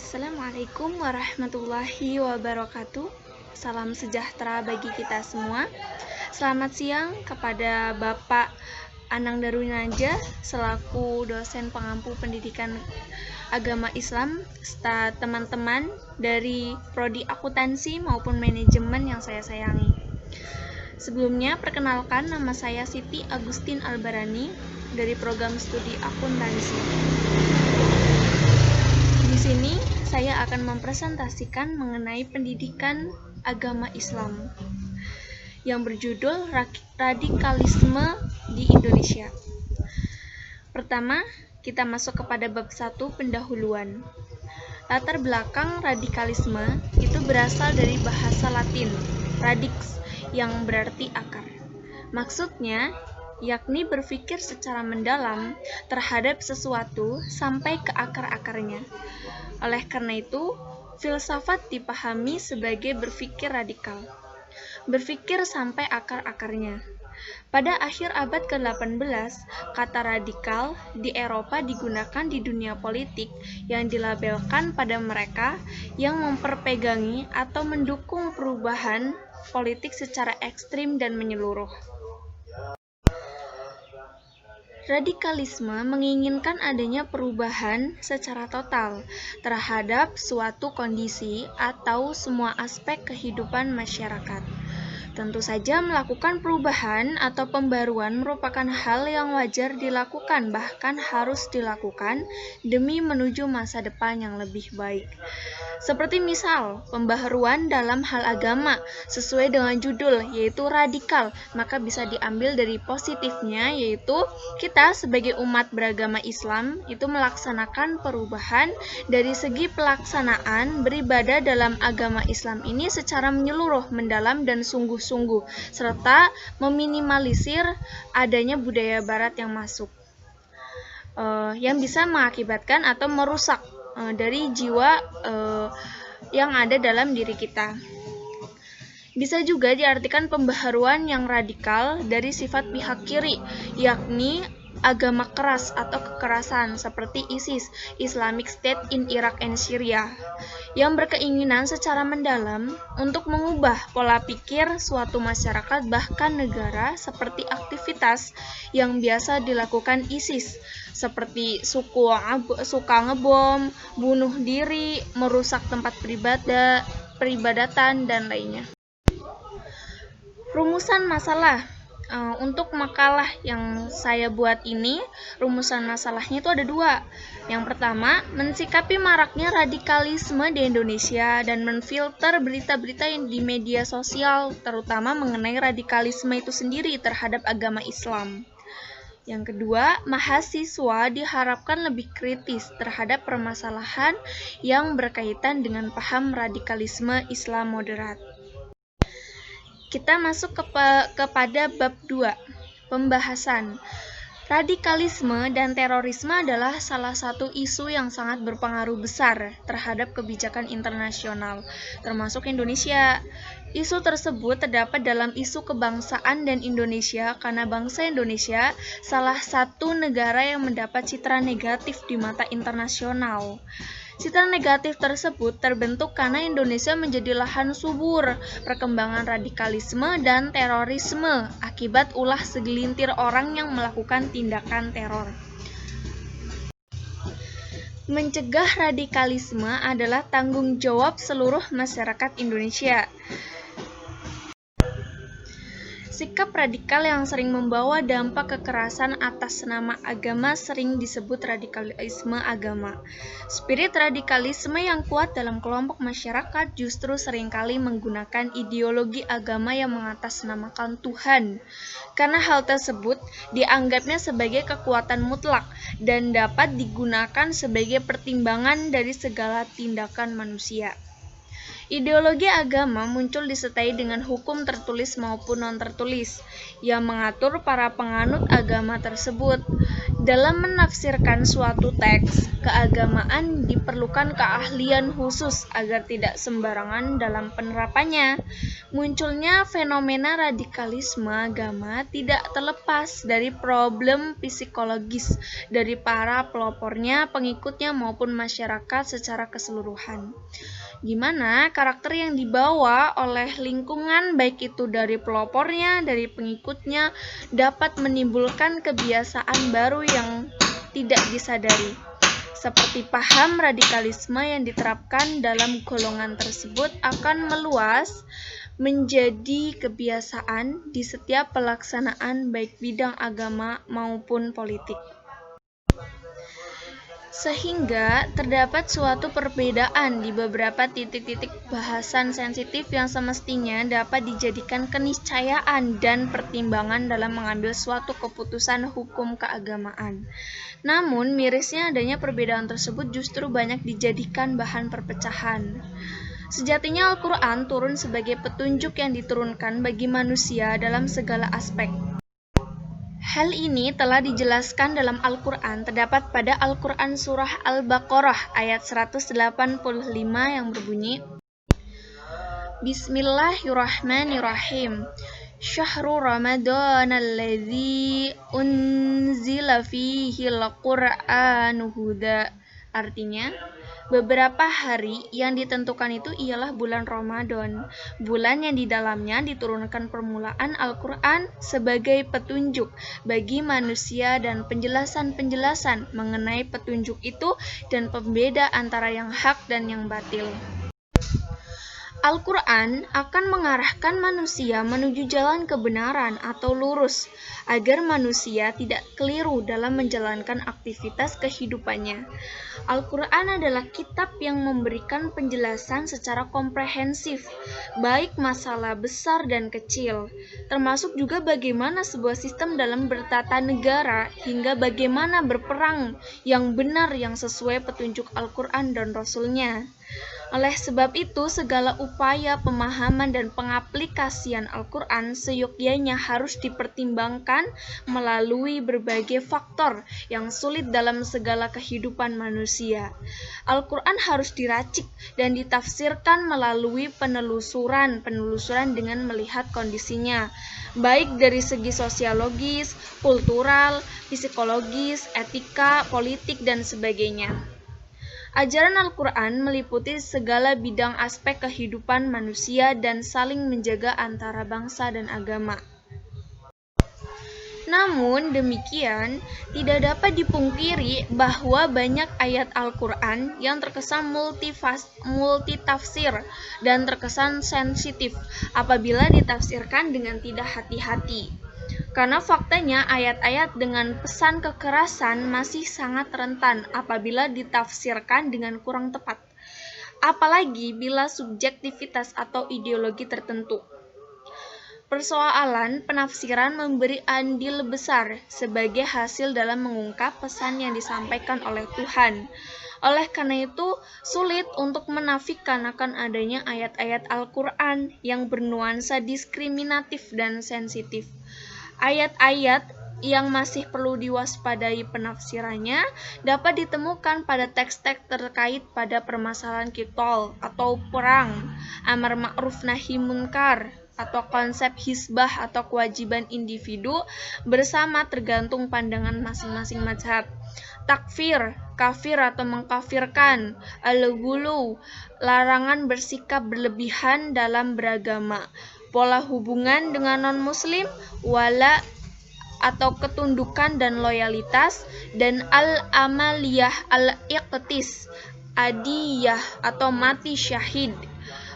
Assalamualaikum warahmatullahi wabarakatuh. Salam sejahtera bagi kita semua. Selamat siang kepada Bapak Anang Darwinajah selaku dosen pengampu pendidikan agama Islam serta teman-teman dari prodi akuntansi maupun manajemen yang saya sayangi. Sebelumnya, perkenalkan, nama saya Siti Agustin Albarani dari program studi akuntansi. Di sini saya akan mempresentasikan mengenai pendidikan agama Islam yang berjudul Radikalisme di Indonesia. Pertama, kita masuk kepada bab 1 pendahuluan. Latar belakang radikalisme itu berasal dari bahasa Latin, radix, yang berarti akar. Maksudnya, yakni berpikir secara mendalam terhadap sesuatu sampai ke akar-akarnya. Oleh karena itu, filsafat dipahami sebagai berpikir radikal, berpikir sampai akar-akarnya. Pada akhir abad ke-18, kata radikal di Eropa digunakan di dunia politik yang dilabelkan pada mereka yang memperpegangi atau mendukung perubahan politik secara ekstrim dan menyeluruh. Radikalisme menginginkan adanya perubahan secara total terhadap suatu kondisi atau semua aspek kehidupan masyarakat. Tentu saja melakukan perubahan atau pembaruan merupakan hal yang wajar dilakukan, bahkan harus dilakukan demi menuju masa depan yang lebih baik. Seperti misal, pembaharuan dalam hal agama sesuai dengan judul, yaitu radikal, maka bisa diambil dari positifnya, yaitu kita sebagai umat beragama Islam itu melaksanakan perubahan dari segi pelaksanaan beribadah dalam agama Islam ini secara menyeluruh, mendalam, dan sungguh-sungguh, serta meminimalisir adanya budaya barat yang masuk, yang bisa mengakibatkan atau merusak dari jiwa yang ada dalam diri kita. Bisa juga diartikan pembaharuan yang radikal dari sifat pihak kiri, yakni agama keras atau kekerasan seperti ISIS, Islamic State in Iraq and Syria, yang berkeinginan secara mendalam untuk mengubah pola pikir suatu masyarakat bahkan negara seperti aktivitas yang biasa dilakukan ISIS, seperti suka ngebom, bunuh diri, merusak tempat peribadatan, dan lainnya. Rumusan masalah. Untuk makalah yang saya buat ini, rumusan masalahnya itu ada 2. Yang pertama, mensikapi maraknya radikalisme di Indonesia dan menfilter berita-berita yang di media sosial, terutama mengenai radikalisme itu sendiri terhadap agama Islam. Yang kedua, mahasiswa diharapkan lebih kritis terhadap permasalahan yang berkaitan dengan paham radikalisme Islam moderat. Kita masuk kepada bab 2, pembahasan. Radikalisme dan terorisme adalah salah satu isu yang sangat berpengaruh besar terhadap kebijakan internasional, termasuk Indonesia. Isu tersebut terdapat dalam isu kebangsaan dan Indonesia karena bangsa Indonesia salah satu negara yang mendapat citra negatif di mata internasional. Citra negatif tersebut terbentuk karena Indonesia menjadi lahan subur perkembangan radikalisme dan terorisme akibat ulah segelintir orang yang melakukan tindakan teror. Mencegah radikalisme adalah tanggung jawab seluruh masyarakat Indonesia. Sikap radikal yang sering membawa dampak kekerasan atas nama agama sering disebut radikalisme agama. Spirit radikalisme yang kuat dalam kelompok masyarakat justru seringkali menggunakan ideologi agama yang mengatasnamakan Tuhan. Karena hal tersebut dianggapnya sebagai kekuatan mutlak dan dapat digunakan sebagai pertimbangan dari segala tindakan manusia. Ideologi agama muncul disertai dengan hukum tertulis maupun non-tertulis yang mengatur para penganut agama tersebut. Dalam menafsirkan suatu teks keagamaan diperlukan keahlian khusus agar tidak sembarangan dalam penerapannya. Munculnya fenomena radikalisme agama tidak terlepas dari problem psikologis dari para pelopornya, pengikutnya maupun masyarakat secara keseluruhan, di mana karakter yang dibawa oleh lingkungan baik itu dari pelopornya, dari pengikutnya dapat menimbulkan kebiasaan baru yang tidak disadari. Seperti paham radikalisme yang diterapkan dalam golongan tersebut akan meluas menjadi kebiasaan di setiap pelaksanaan baik bidang agama maupun politik. Sehingga terdapat suatu perbedaan di beberapa titik-titik bahasan sensitif yang semestinya dapat dijadikan keniscayaan dan pertimbangan dalam mengambil suatu keputusan hukum keagamaan. Namun, mirisnya adanya perbedaan tersebut justru banyak dijadikan bahan perpecahan. Sejatinya Al-Quran turun sebagai petunjuk yang diturunkan bagi manusia dalam segala aspek. Hal ini telah dijelaskan dalam Al-Quran, terdapat pada Al-Quran Surah Al-Baqarah ayat 185 yang berbunyi, Bismillahirrahmanirrahim. Syahrul Ramadan alladzi unzila fihi al-Qur'anu huda. Artinya, beberapa hari yang ditentukan itu ialah bulan Ramadan, bulan yang di dalamnya diturunkan permulaan Al-Quran sebagai petunjuk bagi manusia dan penjelasan-penjelasan mengenai petunjuk itu dan pembeda antara yang hak dan yang batil. Al-Quran akan mengarahkan manusia menuju jalan kebenaran atau lurus, agar manusia tidak keliru dalam menjalankan aktivitas kehidupannya. Al-Quran adalah kitab yang memberikan penjelasan secara komprehensif, baik masalah besar dan kecil, termasuk juga bagaimana sebuah sistem dalam bertata negara, hingga bagaimana berperang yang benar yang sesuai petunjuk Al-Quran dan Rasul-Nya. Oleh sebab itu, segala upaya pemahaman dan pengaplikasian Al-Quran seyogyanya harus dipertimbangkan melalui berbagai faktor yang sulit dalam segala kehidupan manusia. Al-Quran harus diracik dan ditafsirkan melalui penelusuran dengan melihat kondisinya, baik dari segi sosiologis, kultural, psikologis, etika, politik, dan sebagainya. Ajaran Al-Quran meliputi segala bidang aspek kehidupan manusia dan saling menjaga antara bangsa dan agama. Namun demikian, tidak dapat dipungkiri bahwa banyak ayat Al-Quran yang terkesan multitafsir dan terkesan sensitif apabila ditafsirkan dengan tidak hati-hati. Karena faktanya ayat-ayat dengan pesan kekerasan masih sangat rentan apabila ditafsirkan dengan kurang tepat, apalagi bila subjektivitas atau ideologi tertentu. Persoalan penafsiran memberi andil besar sebagai hasil dalam mengungkap pesan yang disampaikan oleh Tuhan. Oleh karena itu, sulit untuk menafikan akan adanya ayat-ayat Al-Quran yang bernuansa diskriminatif dan sensitif. Ayat-ayat yang masih perlu diwaspadai penafsirannya dapat ditemukan pada teks-teks terkait pada permasalahan qitol atau perang, amar ma'ruf nahi munkar, atau konsep hizbah atau kewajiban individu bersama tergantung pandangan masing-masing mazhab. Takfir, kafir atau mengkafirkan, al-ghulu, larangan bersikap berlebihan dalam beragama, pola hubungan dengan non-muslim, wala atau ketundukan dan loyalitas, dan al-amaliyah al-iqtis, adiyah atau mati syahid.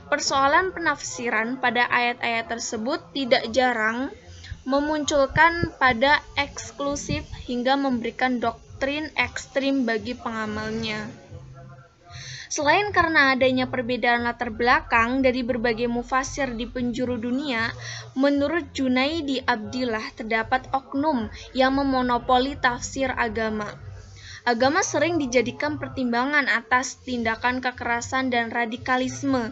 Persoalan penafsiran pada ayat-ayat tersebut tidak jarang memunculkan pada eksklusif hingga memberikan doktrin ekstrim bagi pengamalnya. Selain karena adanya perbedaan latar belakang dari berbagai mufasir di penjuru dunia, menurut Junaidi Abdillah terdapat oknum yang memonopoli tafsir agama. Agama sering dijadikan pertimbangan atas tindakan kekerasan dan radikalisme,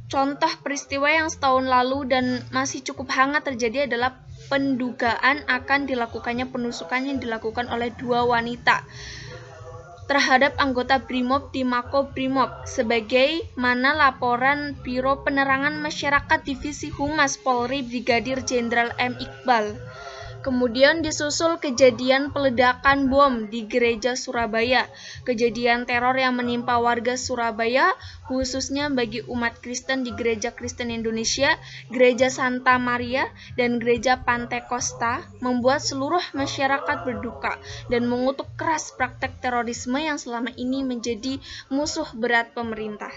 Contoh peristiwa yang setahun lalu dan masih cukup hangat terjadi adalah pendugaan akan dilakukannya penusukan yang dilakukan oleh 2 wanita terhadap anggota Brimob di Makobrimob, sebagaimana laporan Biro Penerangan Masyarakat Divisi Humas Polri Brigadir Jenderal M. Iqbal. Kemudian disusul kejadian peledakan bom di gereja Surabaya, kejadian teror yang menimpa warga Surabaya, khususnya bagi umat Kristen di Gereja Kristen Indonesia, Gereja Santa Maria, dan Gereja Pantekosta, membuat seluruh masyarakat berduka dan mengutuk keras praktek terorisme yang selama ini menjadi musuh berat pemerintah.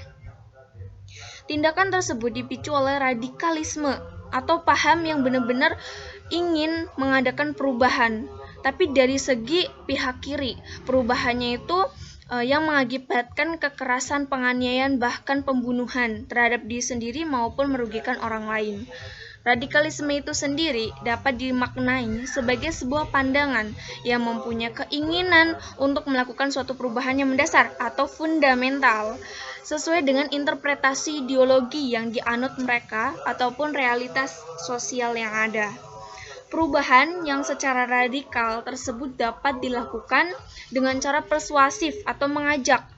Tindakan tersebut dipicu oleh radikalisme atau paham yang benar-benar ingin mengadakan perubahan, tapi dari segi pihak kiri. Perubahannya itu yang mengakibatkan kekerasan, penganiayaan, bahkan pembunuhan terhadap diri sendiri maupun merugikan orang lain. Radikalisme itu sendiri dapat dimaknai sebagai sebuah pandangan yang mempunyai keinginan untuk melakukan suatu perubahan yang mendasar atau fundamental sesuai dengan interpretasi ideologi yang dianut mereka ataupun realitas sosial yang ada. Perubahan yang secara radikal tersebut dapat dilakukan dengan cara persuasif atau mengajak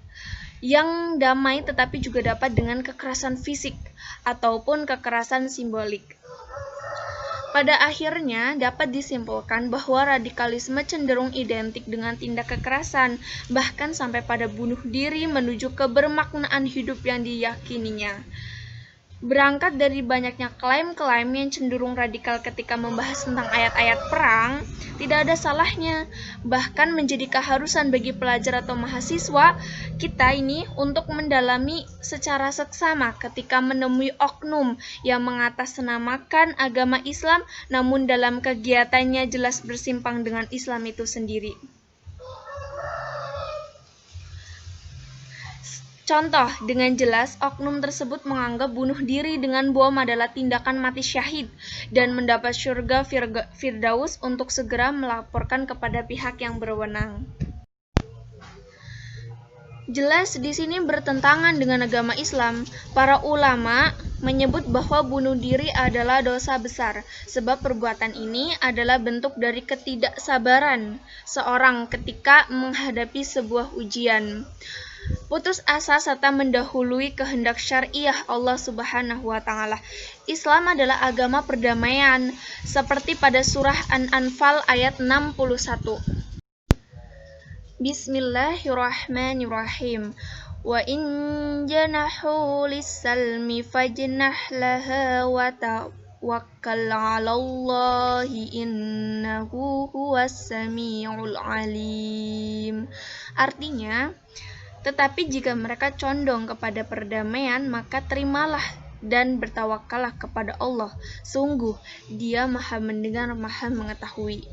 yang damai, tetapi juga dapat dengan kekerasan fisik ataupun kekerasan simbolik. Pada akhirnya dapat disimpulkan bahwa radikalisme cenderung identik dengan tindak kekerasan, bahkan sampai pada bunuh diri menuju kebermaknaan hidup yang diyakininya. Berangkat dari banyaknya klaim-klaim yang cenderung radikal ketika membahas tentang ayat-ayat perang, tidak ada salahnya, bahkan menjadi keharusan bagi pelajar atau mahasiswa kita ini untuk mendalami secara seksama ketika menemui oknum yang mengatasnamakan agama Islam namun dalam kegiatannya jelas bersimpang dengan Islam itu sendiri. Contoh, dengan jelas oknum tersebut menganggap bunuh diri dengan bom adalah tindakan mati syahid dan mendapat syurga Firdaus untuk segera melaporkan kepada pihak yang berwenang. Jelas di sini bertentangan dengan agama Islam. Para ulama menyebut bahwa bunuh diri adalah dosa besar, sebab perbuatan ini adalah bentuk dari ketidaksabaran seorang ketika menghadapi sebuah ujian, putus asa serta mendahului kehendak syariah Allah Subhanahu wa taala. Islam adalah agama perdamaian seperti pada surah An-Anfal ayat 61. Bismillahirrahmanirrahim. Wa in janahu lis-salmi fajnah laha wa tawakkal 'alallahi innahu huwas samiul alim. Artinya, tetapi jika mereka condong kepada perdamaian, maka terimalah dan bertawakallah kepada Allah. Sungguh, Dia Maha Mendengar, Maha Mengetahui.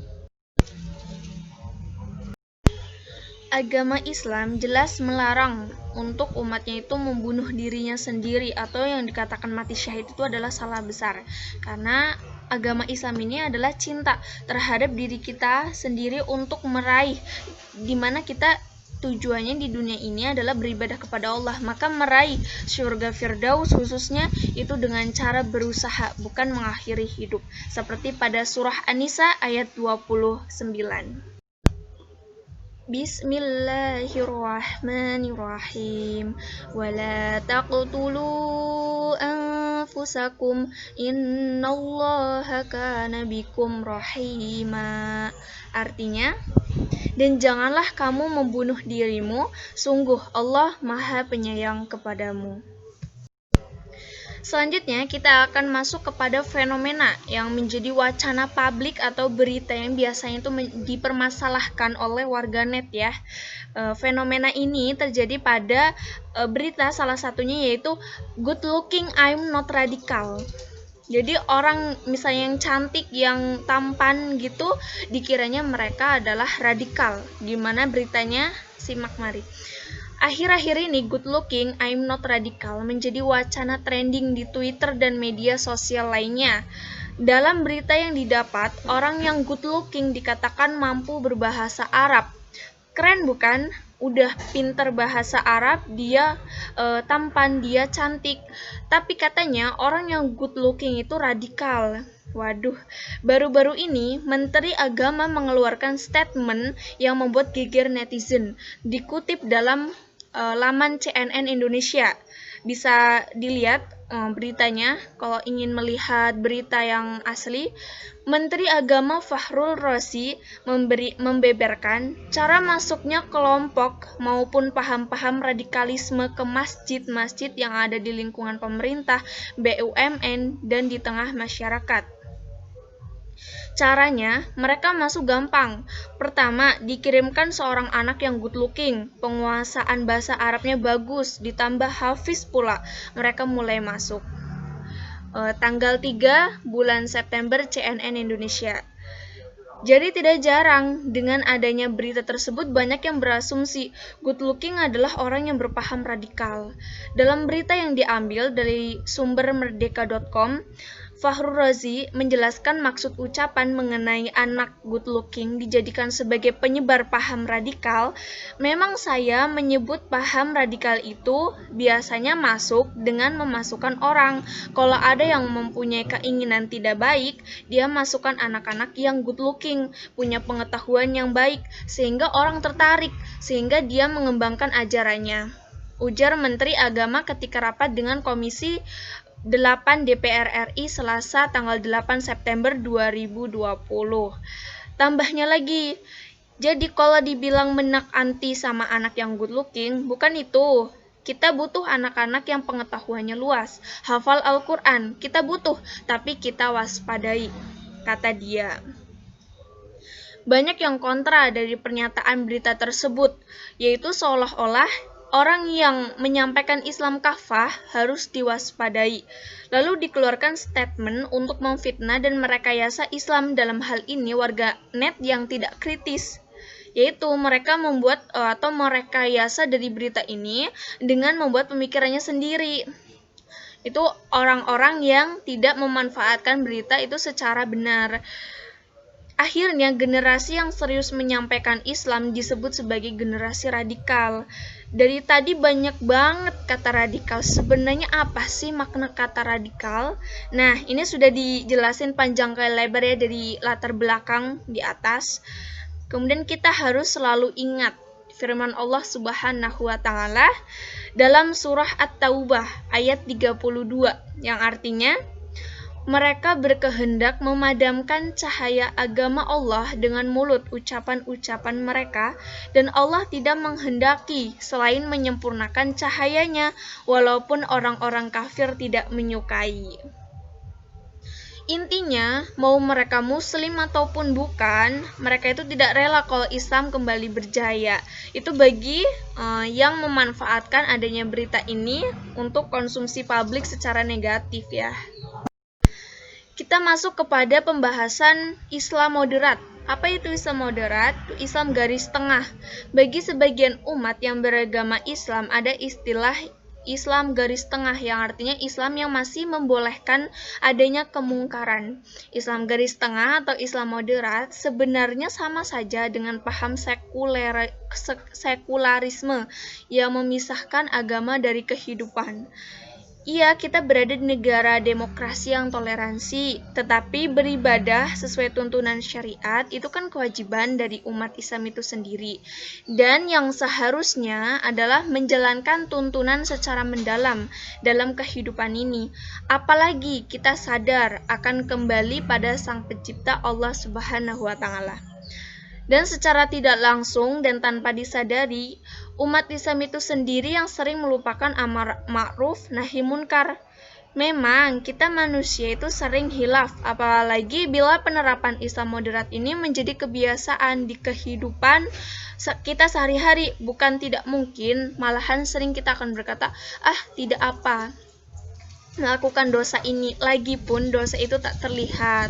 Agama Islam jelas melarang untuk umatnya itu membunuh dirinya sendiri atau yang dikatakan mati syahid itu adalah salah besar. Karena agama Islam ini adalah cinta terhadap diri kita sendiri untuk meraih, dimana kita tujuannya di dunia ini adalah beribadah kepada Allah, maka meraih surga Firdaus khususnya itu dengan cara berusaha, bukan mengakhiri hidup. Seperti pada surah An-Nisa ayat 29. Bismillahirrahmanirrahim. Wala taqtulu anfusakum innallaha kana bikum rahima. Artinya, dan janganlah kamu membunuh dirimu, sungguh Allah Maha Penyayang kepadamu. Selanjutnya kita akan masuk kepada fenomena yang menjadi wacana publik atau berita yang biasanya itu dipermasalahkan oleh warganet ya. Fenomena ini terjadi pada berita salah satunya yaitu good looking I'm not radical. Jadi orang misalnya yang cantik, yang tampan gitu, dikiranya mereka adalah radikal. Gimana beritanya? Simak mari. Akhir-akhir ini good looking I'm not radical menjadi wacana trending di Twitter dan media sosial lainnya. Dalam berita yang didapat, orang yang good looking dikatakan mampu berbahasa Arab. Keren bukan? udah pinter bahasa Arab, dia tampan, dia cantik. Tapi katanya orang yang good looking itu radikal. Waduh, baru-baru ini Menteri Agama mengeluarkan statement yang membuat geger netizen. Dikutip dalam laman CNN Indonesia. Bisa dilihat beritanya kalau ingin melihat berita yang asli. Menteri Agama Fahrul Razi membeberkan cara masuknya kelompok maupun paham-paham radikalisme ke masjid-masjid yang ada di lingkungan pemerintah, BUMN, dan di tengah masyarakat. Caranya, mereka masuk gampang. Pertama, dikirimkan seorang anak yang good looking, penguasaan bahasa Arabnya bagus, ditambah hafiz pula. Mereka mulai masuk. Tanggal 3 bulan September CNN Indonesia. Jadi tidak jarang dengan adanya berita tersebut banyak yang berasumsi good looking adalah orang yang berpaham radikal. Dalam berita yang diambil dari sumber merdeka.com, Fahrul Razi menjelaskan maksud ucapan mengenai anak good looking dijadikan sebagai penyebar paham radikal. Memang saya menyebut paham radikal itu biasanya masuk dengan memasukkan orang. Kalau ada yang mempunyai keinginan tidak baik, dia masukkan anak-anak yang good looking, punya pengetahuan yang baik, sehingga orang tertarik, sehingga dia mengembangkan ajarannya. Ujar Menteri Agama ketika rapat dengan Komisi 8 DPR RI Selasa tanggal 8 September 2020. Tambahnya lagi, jadi kalau dibilang menak anti sama anak yang good looking, bukan itu. Kita butuh anak-anak yang pengetahuannya luas, hafal Al-Quran, kita butuh, tapi kita waspadai, kata dia. Banyak yang kontra dari pernyataan berita tersebut, yaitu seolah-olah orang yang menyampaikan Islam kafah harus diwaspadai. Lalu dikeluarkan statement untuk memfitnah dan merekayasa Islam, dalam hal ini warga net yang tidak kritis. Yaitu mereka membuat atau merekayasa dari berita ini dengan membuat pemikirannya sendiri. Itu orang-orang yang tidak memanfaatkan berita itu secara benar. Akhirnya generasi yang serius menyampaikan Islam disebut sebagai generasi radikal. Dari tadi banyak banget kata radikal. Sebenarnya apa sih makna kata radikal? Nah, ini sudah dijelasin panjang kali lebar ya dari latar belakang di atas. Kemudian kita harus selalu ingat firman Allah Subhanahu wa taala dalam surah At-Taubah ayat 32 yang artinya mereka berkehendak memadamkan cahaya agama Allah dengan mulut ucapan-ucapan mereka, dan Allah tidak menghendaki selain menyempurnakan cahayanya, walaupun orang-orang kafir tidak menyukai. Intinya, mau mereka muslim ataupun bukan, mereka itu tidak rela kalau Islam kembali berjaya. Itu bagi yang memanfaatkan adanya berita ini untuk konsumsi publik secara negatif ya. Kita masuk kepada pembahasan Islam moderat. Apa itu Islam moderat? Islam garis tengah. Bagi sebagian umat yang beragama Islam, ada istilah Islam garis tengah yang artinya Islam yang masih membolehkan adanya kemungkaran. Islam garis tengah atau Islam moderat sebenarnya sama saja dengan paham sekularisme yang memisahkan agama dari kehidupan. Iya, kita berada di negara demokrasi yang toleransi, tetapi beribadah sesuai tuntunan syariat itu kan kewajiban dari umat Islam itu sendiri. Dan yang seharusnya adalah menjalankan tuntunan secara mendalam dalam kehidupan ini. Apalagi kita sadar akan kembali pada Sang Pencipta Allah Subhanahu wa taala. Dan secara tidak langsung dan tanpa disadari, umat Islam itu sendiri yang sering melupakan amar ma'ruf nahi munkar. Memang kita manusia itu sering hilaf, apalagi bila penerapan Islam moderat ini menjadi kebiasaan di kehidupan kita sehari-hari. Bukan tidak mungkin, malahan sering kita akan berkata, tidak apa, melakukan dosa ini, lagi pun dosa itu tak terlihat.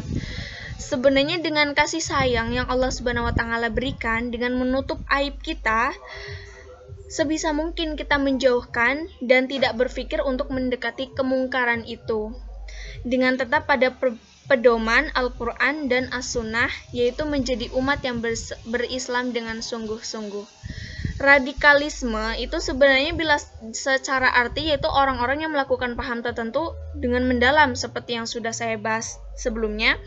Sebenarnya dengan kasih sayang yang Allah Subhanahu wa taala berikan, dengan menutup aib kita, sebisa mungkin kita menjauhkan dan tidak berpikir untuk mendekati kemungkaran itu. Dengan tetap pada pedoman Al-Quran dan As-Sunnah, yaitu menjadi umat yang berislam dengan sungguh-sungguh. Radikalisme itu sebenarnya bila secara arti yaitu orang-orang yang melakukan paham tertentu dengan mendalam seperti yang sudah saya bahas sebelumnya.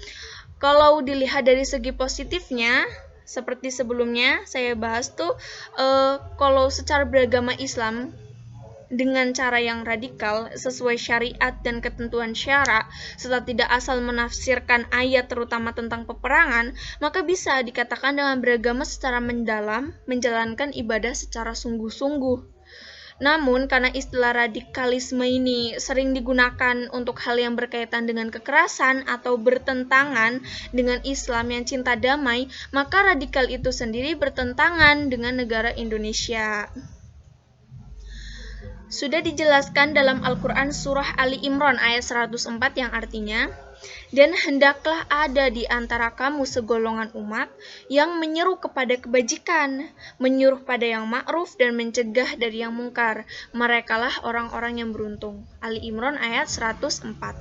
Kalau dilihat dari segi positifnya, seperti sebelumnya saya bahas tuh, kalau secara beragama Islam dengan cara yang radikal sesuai syariat dan ketentuan syara serta tidak asal menafsirkan ayat terutama tentang peperangan, maka bisa dikatakan dengan beragama secara mendalam, menjalankan ibadah secara sungguh-sungguh. Namun karena istilah radikalisme ini sering digunakan untuk hal yang berkaitan dengan kekerasan atau bertentangan dengan Islam yang cinta damai, maka radikal itu sendiri bertentangan dengan negara Indonesia. Sudah dijelaskan dalam Al-Quran Surah Ali Imran ayat 104 yang artinya, "Dan hendaklah ada di antara kamu segolongan umat yang menyeru kepada kebajikan, menyuruh pada yang ma'ruf dan mencegah dari yang mungkar. Merekalah orang-orang yang beruntung." Ali Imran ayat 104.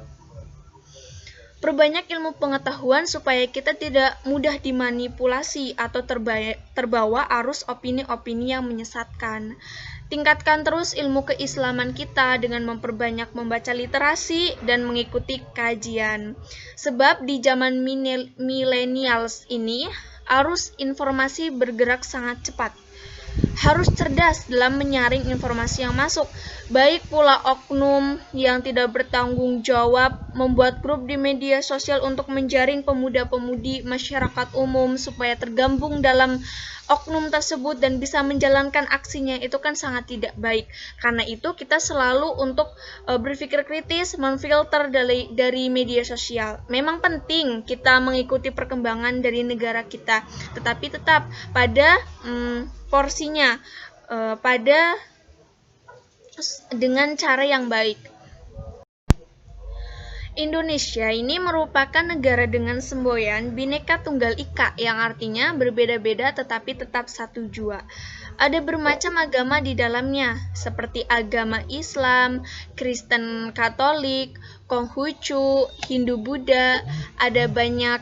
Perbanyak ilmu pengetahuan supaya kita tidak mudah dimanipulasi atau terbawa arus opini-opini yang menyesatkan. Tingkatkan terus ilmu keislaman kita dengan memperbanyak membaca literasi dan mengikuti kajian. Sebab di zaman millennials ini, arus informasi bergerak sangat cepat. Harus cerdas dalam menyaring informasi yang masuk. Baik pula oknum yang tidak bertanggung jawab membuat grup di media sosial untuk menjaring pemuda-pemudi masyarakat umum supaya tergabung dalam oknum tersebut dan bisa menjalankan aksinya, itu kan sangat tidak baik. Karena itu kita selalu untuk berpikir kritis, memfilter dari media sosial. Memang penting kita mengikuti perkembangan dari negara kita, tetapi tetap pada porsinya, pada dengan cara yang baik. Indonesia ini merupakan negara dengan semboyan Bhinneka Tunggal Ika yang artinya berbeda-beda tetapi tetap satu jua. Ada bermacam agama di dalamnya, seperti agama Islam, Kristen Katolik, Konghucu, Hindu Buddha, ada banyak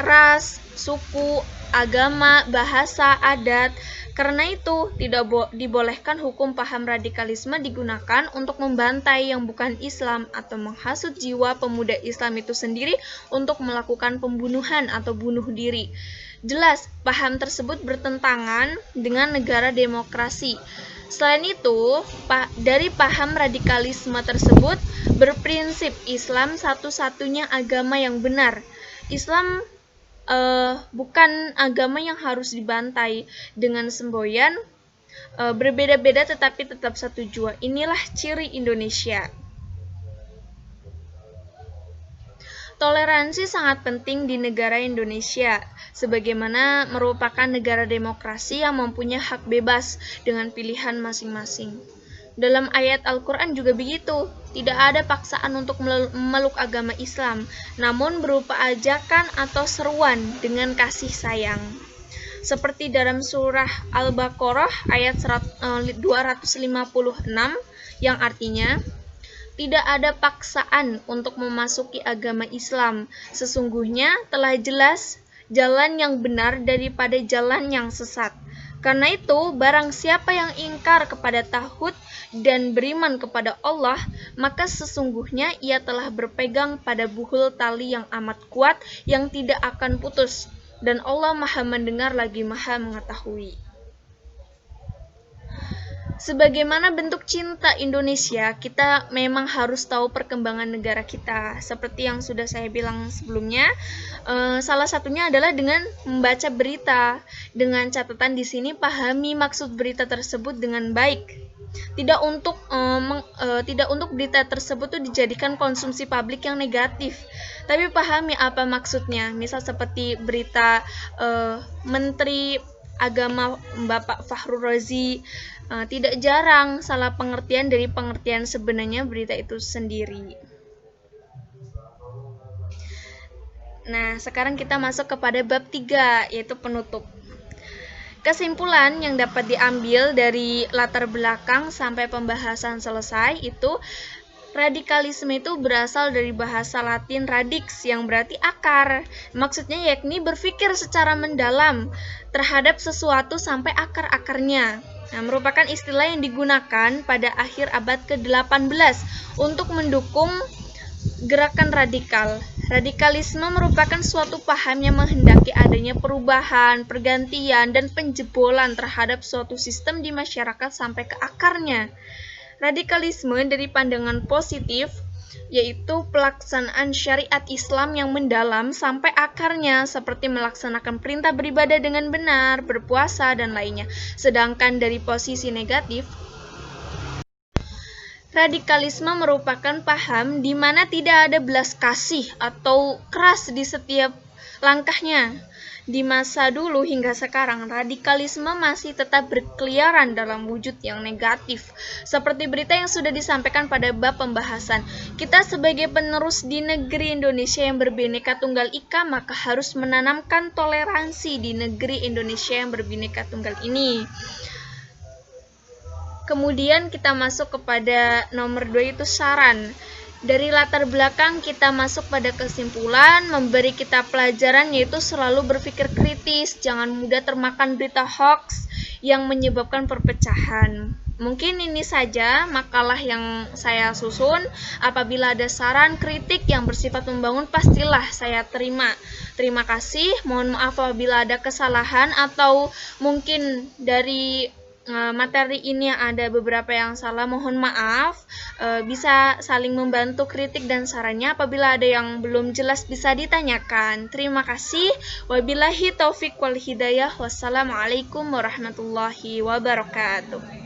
ras, suku, agama, bahasa, adat. Karena itu, tidak dibolehkan hukum paham radikalisme digunakan untuk membantai yang bukan Islam atau menghasut jiwa pemuda Islam itu sendiri untuk melakukan pembunuhan atau bunuh diri. Jelas, paham tersebut bertentangan dengan negara demokrasi. Selain itu, dari paham radikalisme tersebut berprinsip Islam satu-satunya agama yang benar. Islam bukan agama yang harus dibantai dengan semboyan berbeda-beda tetapi tetap satu jua. Inilah ciri Indonesia. Toleransi sangat penting di negara Indonesia, sebagaimana merupakan negara demokrasi yang mempunyai hak bebas dengan pilihan masing-masing. Dalam ayat Al-Quran juga begitu, tidak ada paksaan untuk memeluk agama Islam, namun berupa ajakan atau seruan dengan kasih sayang. Seperti dalam surah Al-Baqarah ayat 256 yang artinya, "Tidak ada paksaan untuk memasuki agama Islam, sesungguhnya telah jelas jalan yang benar daripada jalan yang sesat. Karena itu, barang siapa yang ingkar kepada tauhid dan beriman kepada Allah, maka sesungguhnya ia telah berpegang pada buhul tali yang amat kuat yang tidak akan putus, dan Allah Maha mendengar lagi Maha mengetahui." Sebagaimana bentuk cinta Indonesia, kita memang harus tahu perkembangan negara kita. Seperti yang sudah saya bilang sebelumnya, salah satunya adalah dengan membaca berita. Dengan catatan di sini, pahami maksud berita tersebut dengan baik. Tidak untuk berita tersebut dijadikan konsumsi publik yang negatif, tapi pahami apa maksudnya. Misal seperti berita Menteri Agama Bapak Fahru Razi, tidak jarang salah pengertian dari pengertian sebenarnya berita itu sendiri. Nah, sekarang kita masuk kepada bab 3, yaitu penutup. Kesimpulan yang dapat diambil dari latar belakang sampai pembahasan selesai itu, radikalisme itu berasal dari bahasa Latin radix yang berarti akar. Maksudnya yakni berpikir secara mendalam terhadap sesuatu sampai akar-akarnya. Nah, merupakan istilah yang digunakan pada akhir abad ke-18 untuk mendukung gerakan radikal. Radikalisme merupakan suatu paham yang menghendaki adanya perubahan, pergantian, dan penjebolan terhadap suatu sistem di masyarakat sampai ke akarnya. Radikalisme dari pandangan positif yaitu pelaksanaan syariat Islam yang mendalam sampai akarnya, seperti melaksanakan perintah beribadah dengan benar, berpuasa, dan lainnya. Sedangkan dari posisi negatif, radikalisme merupakan paham di mana tidak ada belas kasih atau keras di setiap langkahnya. Di masa dulu hingga sekarang, radikalisme masih tetap berkeliaran dalam wujud yang negatif. Seperti berita yang sudah disampaikan pada bab pembahasan, kita sebagai penerus di negeri Indonesia yang berbineka tunggal ika, maka harus menanamkan toleransi di negeri Indonesia yang berbineka tunggal ini. Kemudian kita masuk kepada nomor 2, itu saran. Dari latar belakang kita masuk pada kesimpulan, memberi kita pelajaran yaitu selalu berpikir kritis, jangan mudah termakan berita hoax yang menyebabkan perpecahan. Mungkin ini saja makalah yang saya susun. Apabila ada saran, kritik yang bersifat membangun, pastilah saya terima. Terima kasih, mohon maaf apabila ada kesalahan atau mungkin dari materi ini ada beberapa yang salah, mohon maaf. Bisa saling membantu kritik dan sarannya. Apabila ada yang belum jelas bisa ditanyakan. Terima kasih. Wabillahi taufik wal hidayah. Wassalamualaikum warahmatullahi wabarakatuh.